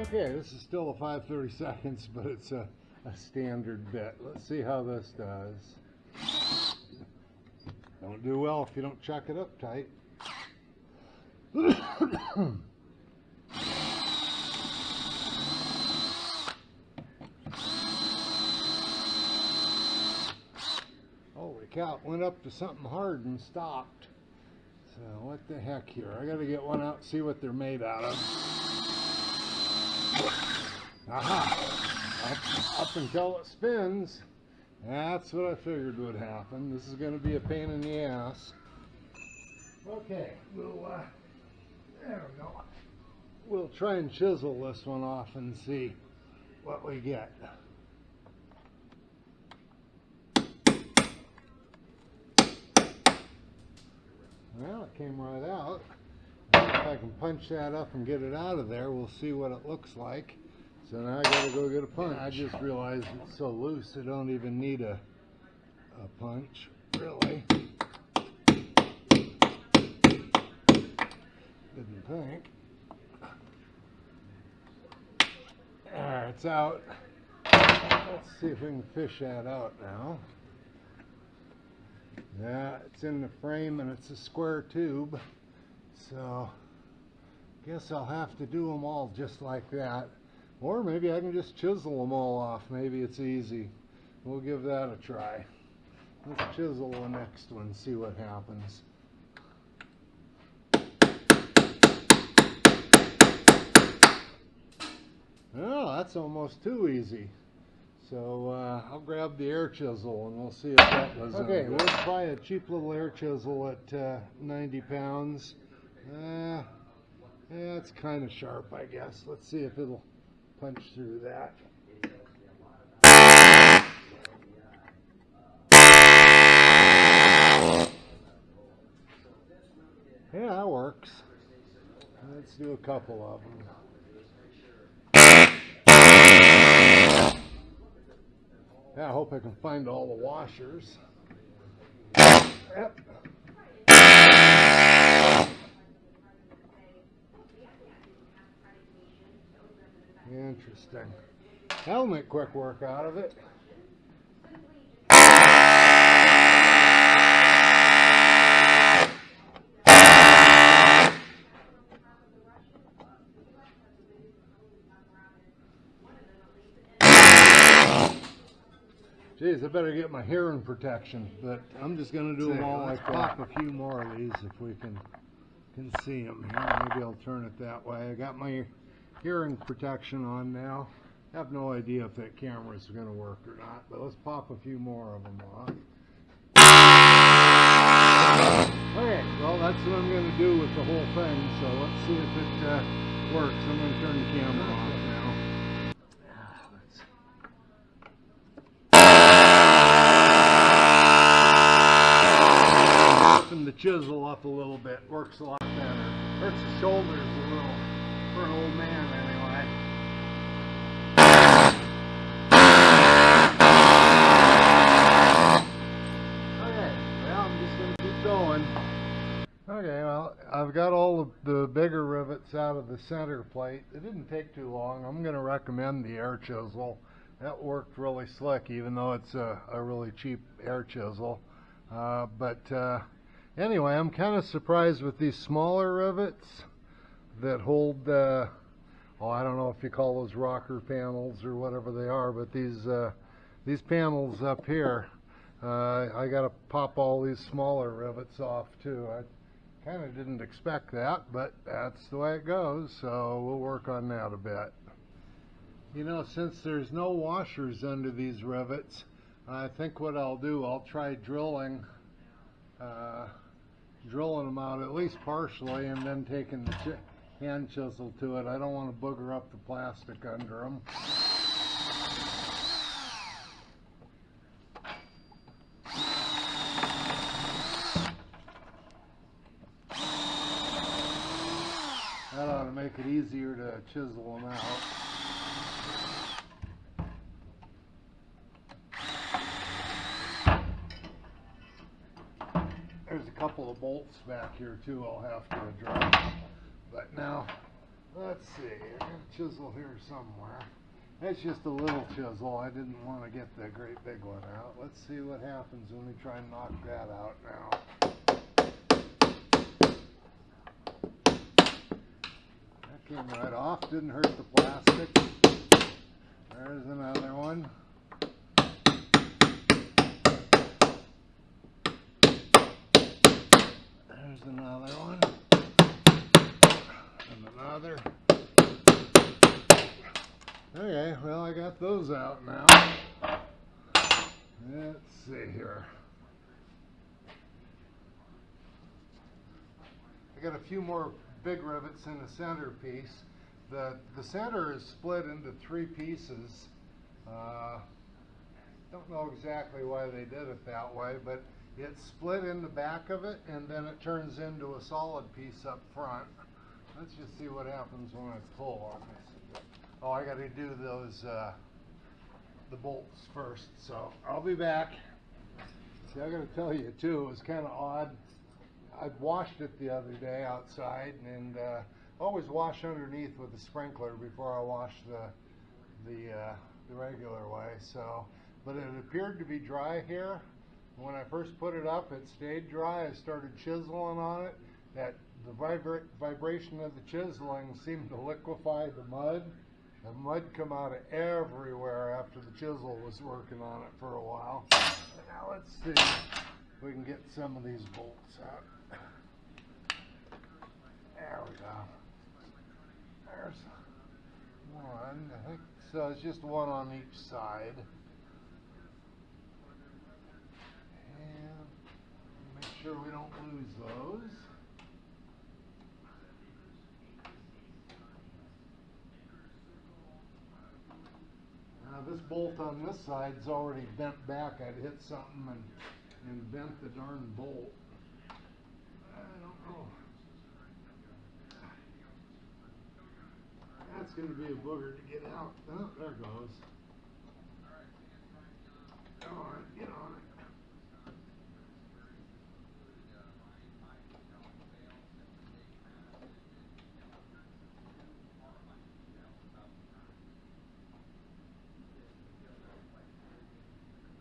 Okay, this is still a 5/32, but it's a standard bit. Let's see how this does. Don't do well if you don't chuck it up tight. Holy cow, it went up to something hard and stopped. So what the heck here? I gotta get one out and see what they're made out of. Aha! Up until it spins. That's what I figured would happen. This is going to be a pain in the ass. Okay, there we go. We'll try and chisel this one off and see what we get. Well, it came right out. If I can punch that up and get it out of there, we'll see what it looks like. So now I gotta go get a punch. I just realized it's so loose I don't even need a punch, really. Didn't think. There, it's out. Let's see if we can fish that out now. Yeah, it's in the frame and it's a square tube. So, guess I'll have to do them all just like that. Or maybe I can just chisel them all off. Maybe it's easy. We'll give that a try. Let's chisel the next one, see what happens. Oh, that's almost too easy. So I'll grab the air chisel and we'll see if that does it. Okay, we'll try a cheap little air chisel at 90 pounds. Yeah, it's kind of sharp, I guess. Let's see if it'll punch through that. Yeah, that works. Let's do a couple of them. Yeah, I hope I can find all the washers. Yep. Interesting. That'll make quick work out of it. Geez, I better get my hearing protection, but I'm just going to do them all like that. Pop a few more of these if we can see them here. Maybe I'll turn it that way. I got my hearing protection on now. I have no idea if that camera is going to work or not, but let's pop a few more of them off. Okay, well that's what I'm going to do with the whole thing, so let's see if it works. I'm going to turn the camera off now. The chisel up a little bit works a lot better. Hurts the shoulders a little for an old man anyway. Okay, well I'm just going to keep going. Okay, well I've got all of the bigger rivets out of the center plate. It didn't take too long. I'm going to recommend the air chisel. That worked really slick even though it's a really cheap air chisel. Anyway, I'm kind of surprised with these smaller rivets that hold, I don't know if you call those rocker panels or whatever they are, but these panels up here, I got to pop all these smaller rivets off too. I kind of didn't expect that, but that's the way it goes, so we'll work on that a bit. You know, since there's no washers under these rivets, I think what I'll do, I'll try drilling them out at least partially and then taking the hand chisel to it. I don't want to booger up the plastic under them. That ought to make it easier to chisel them out. There's a couple of bolts back here too I'll have to address. But now Let's see, I got a chisel here somewhere. That's just a little chisel. I didn't want to get the great big one out. Let's see what happens when we try and knock that out now. That came right off, didn't hurt the plastic. There's another one. There's another one. And another. Okay, well, I got those out now. Let's see here. I got a few more big rivets in the center piece. The center is split into 3 pieces. Don't know exactly why they did it that way, but it's split in the back of it, and then it turns into a solid piece up front. Let's just see what happens when I pull on this. Oh, I got to do those the bolts first, so I'll be back. See, I got to tell you too, it was kind of odd. I'd washed it the other day outside, and always wash underneath with a sprinkler before I wash the regular way. So, but it appeared to be dry here. When I first put it up, it stayed dry. I started chiseling on it. The vibration of the chiseling seemed to liquefy the mud. The mud come out of everywhere after the chisel was working on it for a while. Now let's see if we can get some of these bolts out. There we go. There's one. I think so. It's just one on each side. And make sure we don't lose those. This bolt on this side is already bent back. I'd hit something and bent the darn bolt. I don't know. That's going to be a booger to get out. Oh, there it goes. Come on, get on it.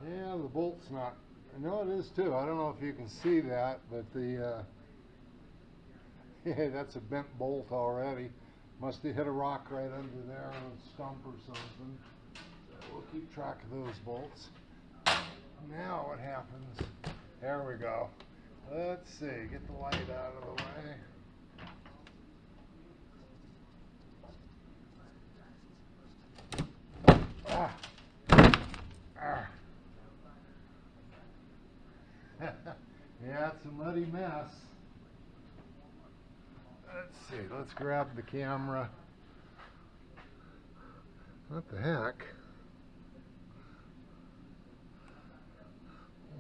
Yeah, the bolt's not. I know it is too. I don't know if you can see that, but the yeah, that's a bent bolt already. Must have hit a rock right under there, or a stump or something. So we'll keep track of those bolts. Now what happens? There we go. Let's see. Get the light out of the way. Ah. Ah. Yeah, it's a muddy mess. Let's see, let's grab the camera. What the heck?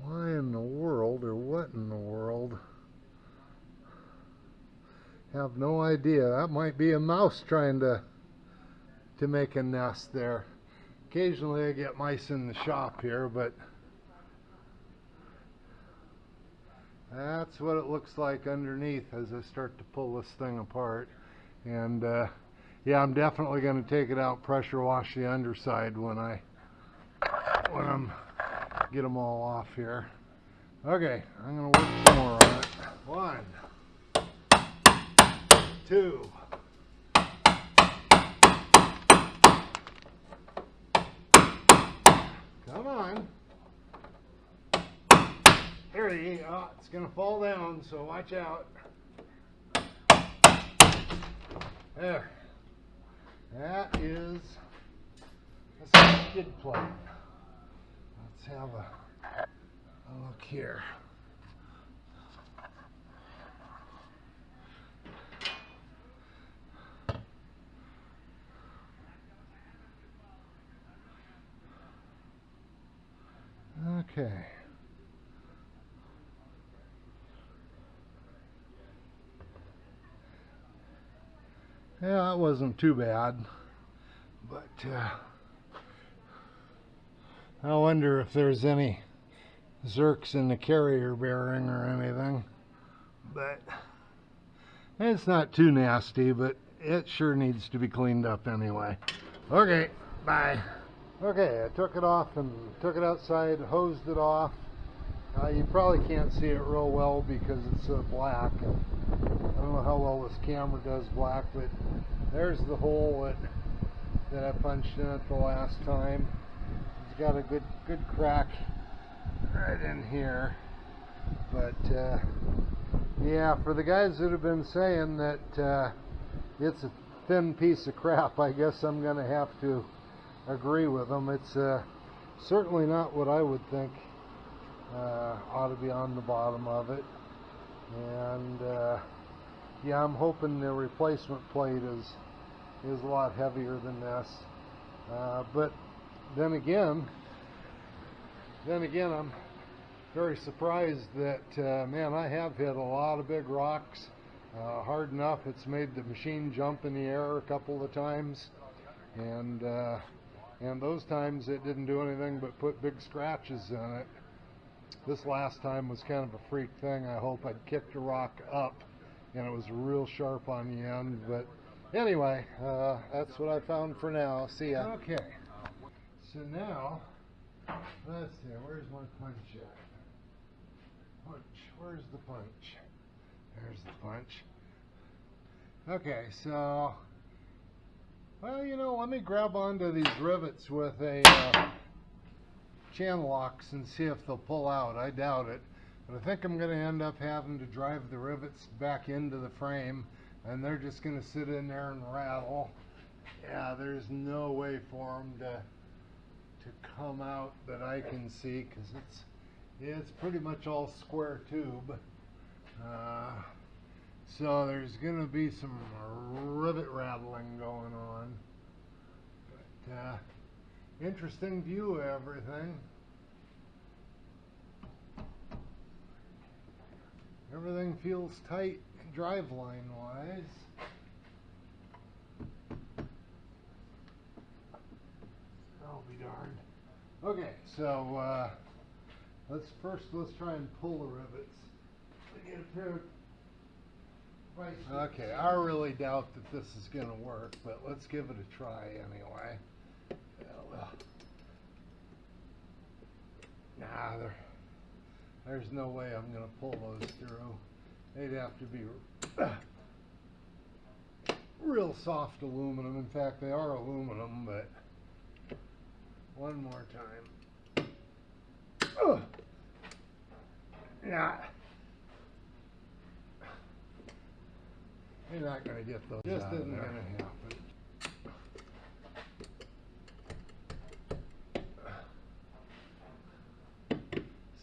Why in the world, or what in the world? Have no idea. That might be a mouse trying to make a nest there. Occasionally I get mice in the shop here, but that's what it looks like underneath as I start to pull this thing apart. And yeah, I'm definitely going to take it out, pressure wash the underside when I'm get them all off here. Okay, I'm going to work some more on it. 1, 2. Come on. There you go. It's going to fall down, so watch out. There. That is a Skidplate. Let's have a look here. Okay. Yeah, that wasn't too bad, but I wonder if there's any zerks in the carrier bearing or anything, but it's not too nasty, but it sure needs to be cleaned up anyway. Okay, bye. Okay, I took it off and took it outside, hosed it off. You probably can't see it real well because it's so black. And I don't know how well this camera does black, but there's the hole that I punched in it the last time. It's got a good crack right in here. But yeah, for the guys that have been saying that it's a thin piece of crap, I guess I'm going to have to agree with them. It's certainly not what I would think ought to be on the bottom of it. And yeah, I'm hoping the replacement plate is a lot heavier than this. But then again, I'm very surprised that, man, I have hit a lot of big rocks hard enough. It's made the machine jump in the air a couple of times, and those times it didn't do anything but put big scratches in it. This last time was kind of a freak thing. I hope I'd kicked a rock up and it was real sharp on the end, but anyway, that's what I found for now. See ya. Okay, so now let's see, where's my punch at? Where's the punch? There's the punch. Okay, so, well, you know, let me grab onto these rivets with a channel locks and see if they'll pull out. I doubt it, but I think I'm going to end up having to drive the rivets back into the frame, and they're just going to sit in there and rattle. Yeah, there's no way for them to come out that I can see, because it's pretty much all square tube. So there's going to be some rivet rattling going on. But interesting view of everything. Everything feels tight driveline wise. I'll be darned. Okay, so let's try and pull the rivets to get a pair of. Okay, I really doubt that this is going to work, but let's give it a try anyway. Nah, there's no way I'm going to pull those through. They'd have to be real soft aluminum. In fact, they are aluminum, but one more time. Nah. You're not going to get those. Just isn't going to happen.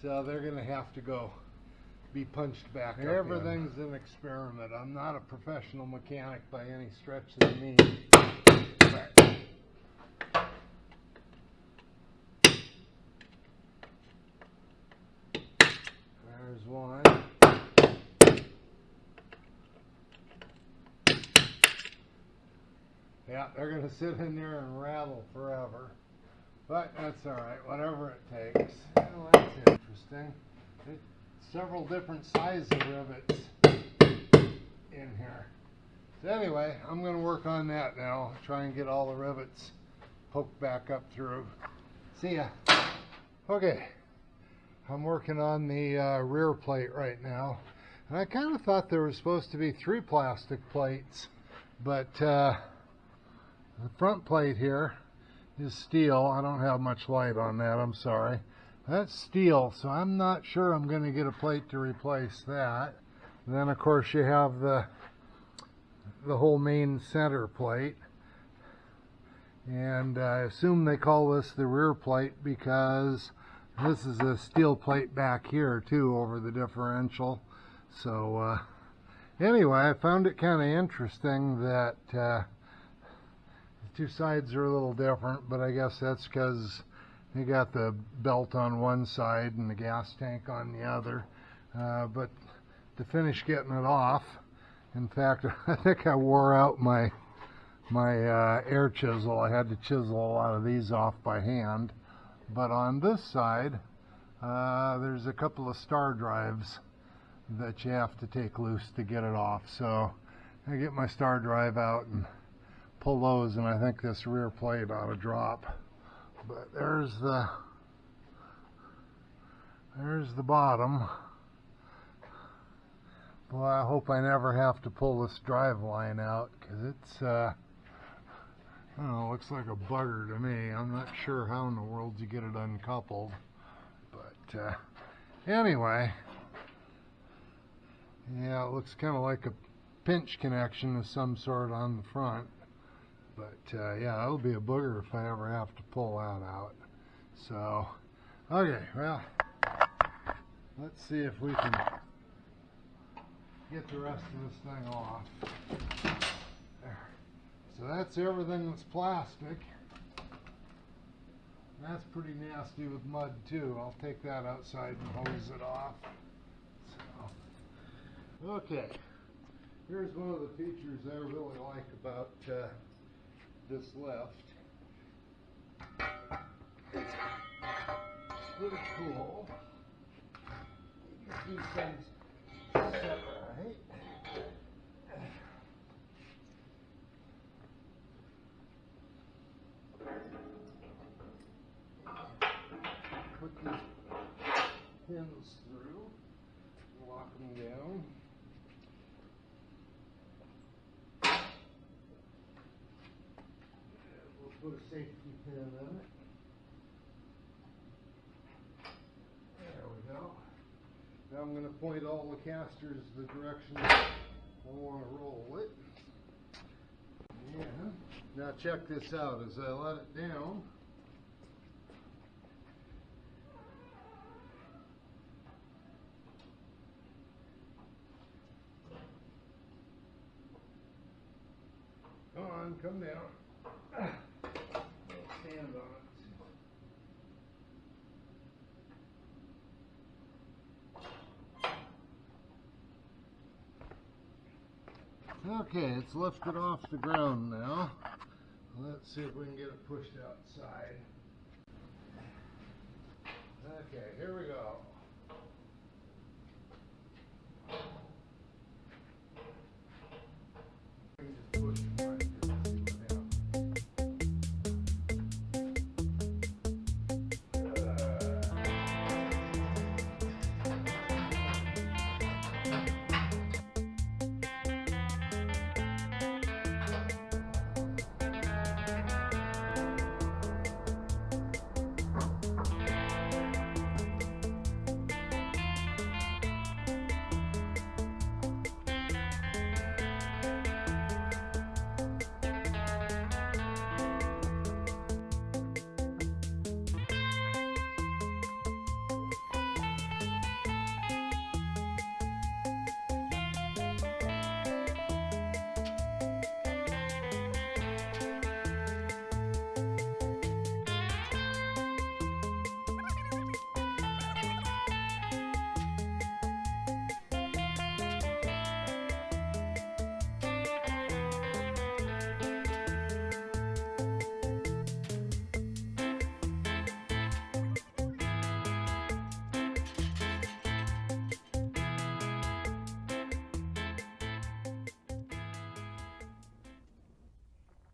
So they're going to have to be punched back up. Everything's an experiment. I'm not a professional mechanic by any stretch of the means. There's one. Yeah, they're going to sit in there and rattle forever. But that's all right, whatever it takes. Well, that's interesting. There's several different sizes of rivets in here. So anyway, I'm going to work on that now. Try and get all the rivets poked back up through. See ya. Okay, I'm working on the rear plate right now. And I kind of thought there was supposed to be 3 plastic plates, but the front plate here is steel. I don't have much light on that, I'm sorry. That's steel, so I'm not sure I'm going to get a plate to replace that. And then of course you have the whole main center plate. And I assume they call this the rear plate because this is a steel plate back here too over the differential. So anyway, I found it kind of interesting that the 2 sides are a little different, but I guess that's because you got the belt on one side and the gas tank on the other. But to finish getting it off, in fact, I think I wore out my air chisel. I had to chisel a lot of these off by hand. But on this side, there's a couple of star drives that you have to take loose to get it off. So I get my star drive out and pull those, and I think this rear plate ought to drop. But there's the bottom. Well, I hope I never have to pull this drive line out, because it's I don't know, looks like a bugger to me. I'm not sure how in the world you get it uncoupled, but anyway, yeah, it looks kind of like a pinch connection of some sort on the front. But yeah, that'll be a booger if I ever have to pull that out. So, okay, well, let's see if we can get the rest of this thing off. There. So that's everything that's plastic. That's pretty nasty with mud too. I'll take that outside and hose it off. So, okay, here's one of the features I really like about this lift. It's pretty cool. You get these things set right. Put these pins through, lock them down. Put a safety pin in it. There we go. Now I'm going to point all the casters the direction I want to roll it. And now check this out. As I let it down, come on, come down. Stand on it. Okay, it's lifted off the ground now. Let's see if we can get it pushed outside. Okay, here we go. Just push it right here.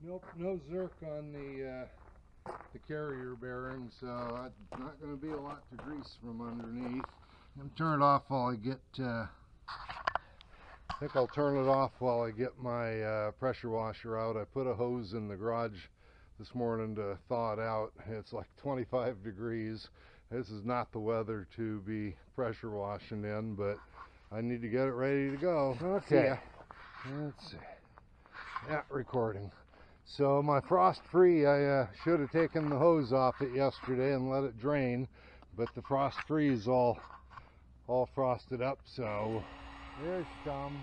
Nope, no zerk on the carrier bearing, so it's not going to be a lot to grease from underneath. I'm going to turn it off while I get, I think I'll turn it off while I get my pressure washer out. I put a hose in the garage this morning to thaw it out. It's like 25 degrees. This is not the weather to be pressure washing in, but I need to get it ready to go. Okay, let's see. Yeah, recording. So my frost free, I should have taken the hose off it yesterday and let it drain, but the frost free is all frosted up, so there she comes.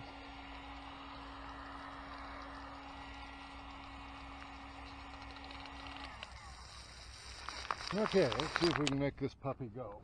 Okay, let's see if we can make this puppy go.